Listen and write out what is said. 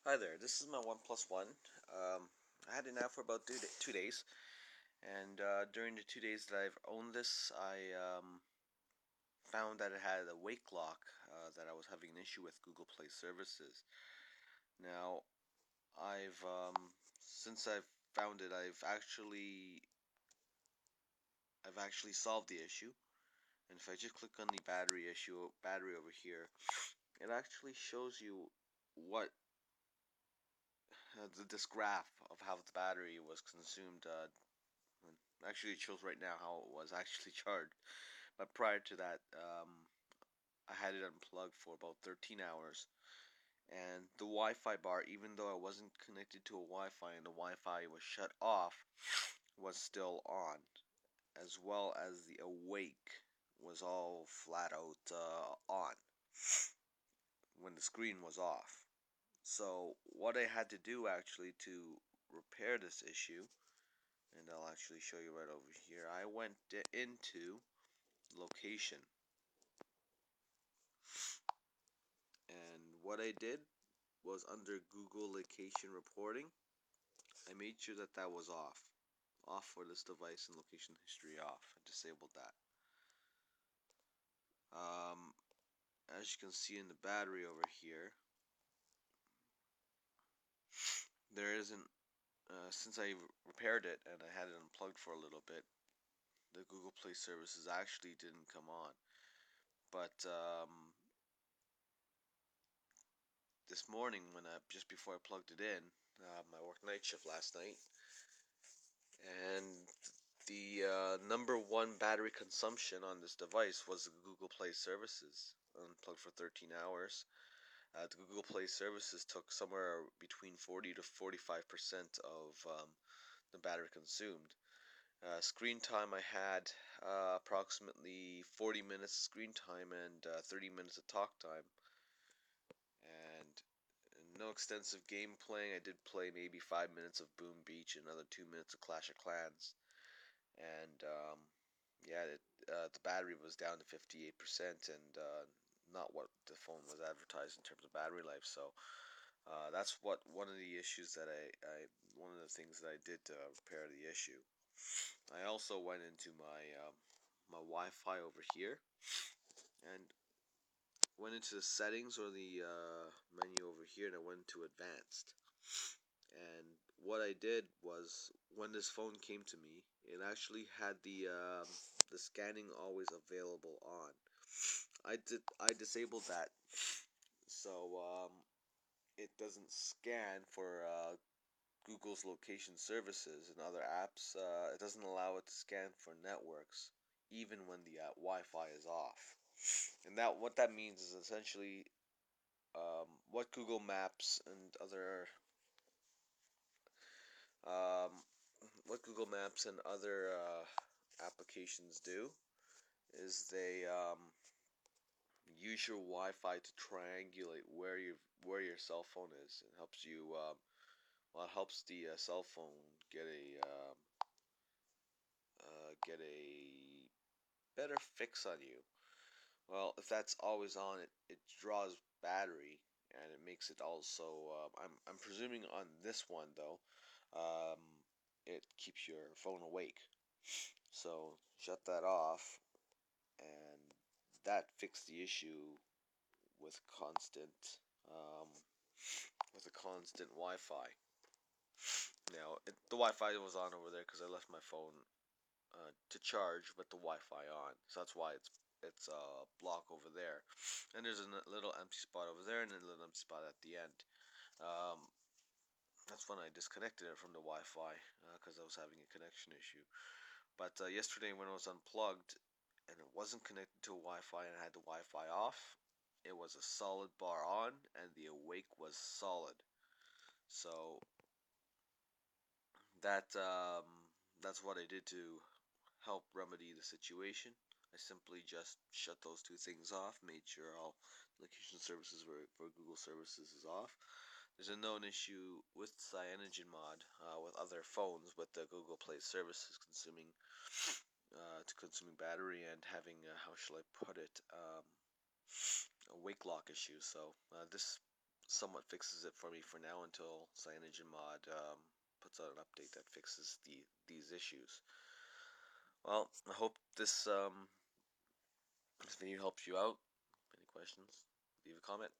Hi there, this is my OnePlus One. I had it now for about 2 days, and during the 2 days that I've owned this, I found that it had a wake lock that I was having an issue with Google Play services. Now, I've since I've found it, I've actually solved the issue. And if I just click on the battery over here, it actually shows you what this graph of how the battery was consumed. Actually, it shows right now how it was actually charged. But prior to that, I had it unplugged for about 13 hours. And the Wi-Fi bar, even though I wasn't connected to a Wi-Fi and the Wi-Fi was shut off, was still on, as well as the awake was all flat out on when the screen was off. So what I had to do actually to repair this issue, and I'll actually show you right over here, I went into location. And what I did was under Google location reporting, I made sure that that was off for this device and location history off. I disabled that. As you can see in the battery over here, there isn't, since I repaired it and I had it unplugged for a little bit, the Google Play services actually didn't come on. But this morning, just before I plugged it in, I worked night shift last night, and the number one battery consumption on this device was the Google Play services. Unplugged for 13 hours. The Google Play services took somewhere between 40 to 45% of the battery consumed. Screen time, I had approximately 40 minutes screen time and 30 minutes of talk time. And no extensive game playing. I did play maybe 5 minutes of Boom Beach and another 2 minutes of Clash of Clans. And yeah, the battery was down to 58% and not what the phone was advertised in terms of battery life. So that's one of the issues that one of the things that I did to repair the issue. I also went into my Wi-Fi over here and went into the settings or the menu over here, and I went to advanced. And what I did was, when this phone came to me, it actually had the scanning always available on. I disabled that, so it doesn't scan for Google's location services and other apps. It doesn't allow it to scan for networks, even when the Wi-Fi is off. And that what that means is essentially what Google Maps and um, other applications do is they use your Wi-Fi to triangulate where your cell phone is. It helps you. It helps the cell phone get a better fix on you. Well, if that's always on, it draws battery and it makes it also. I'm presuming on this one though, um, it keeps your phone awake. So shut that off, and that fixed the issue with constant um, with a constant Wi-Fi. Now the Wi-Fi was on over there because I left my phone to charge with the Wi-Fi on, so that's why it's a block over there, and there's a little empty spot over there and a little empty spot at the end. Um, that's when I disconnected it from the Wi-Fi because I was having a connection issue. But yesterday when it was unplugged and it wasn't connected to Wi-Fi and I had the Wi-Fi off, it was a solid bar on and the awake was solid. So that that's what I did to help remedy the situation. I simply just shut those two things off, made sure all location services for Google services is off. There's a known issue with CyanogenMod with other phones with the Google Play services consuming battery and having how shall I put it, a wake lock issue. So this somewhat fixes it for me for now until CyanogenMod puts out an update that fixes these issues. Well, I hope this video helps you out. Any questions? Leave a comment.